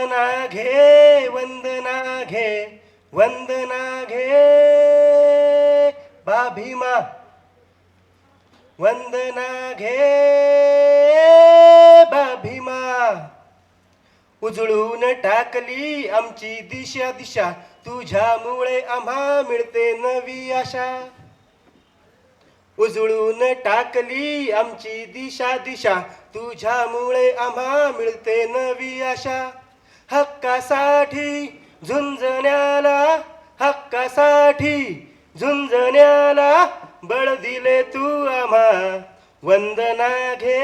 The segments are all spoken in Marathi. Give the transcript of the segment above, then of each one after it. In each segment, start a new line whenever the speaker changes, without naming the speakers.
वंदना घे वंदना घे वंदना घे बाभीमा वंदना घे बाभीमा उजळून टाकली आमची दिशा दिशा तुझ्यामुळे आम्हा मिळते नवी आशा उजळून टाकली आमची दिशा दिशा तुझ्यामुळे आम्हा मिळते नवी आशा हक्कासाठी झुंजण्याला हक्कासाठी झुंजण्याला बळ दिले तू आम्हा वंदना घे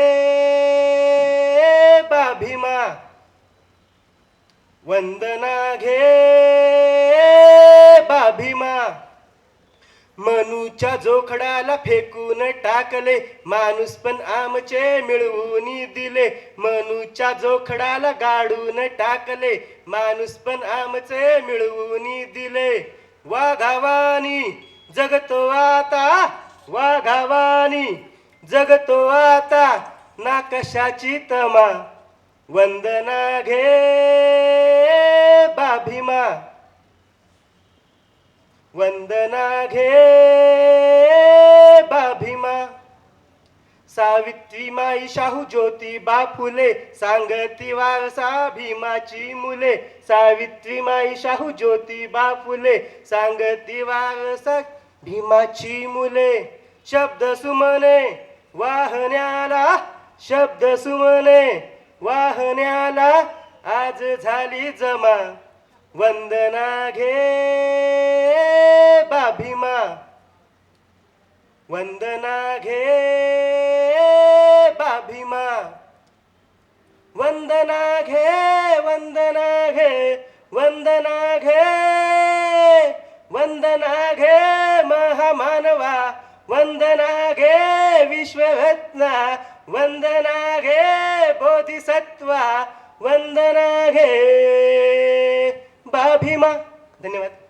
बाभीमा वंदना घे बाभीमा मनूच्या जोखडाला फेकून टाकले माणूस पण आमचे मिळवून दिले मनूच्या जोखडाला गाडून टाकले माणूस पण आमचे मिळवून दिले वाघावानी जगतो आता वाघावानी जगतो आता ना कशाची तमा वंदना घे बाभीमा वंदना घे बाभीमा सावित्री माई शाहू ज्योतिबा फुले सांगती वारसा भीमाची मुले सावित्री माई शाहू ज्योतिबा फुले सांगती वारसा भीमाची मुले शब्द सुमने वाहण्याला शब्द सुमने वाहण्याला आज झाली जमा वंदना घे बाभीमा वंदना घे बाभीमा वंदना घे वंदना घे वंदना घे वंदना घे महामानवा वंदना घे विश्वरत्ना वंदना घे बोधिसत्वा वंदना घे बाभीमा धन्यवाद.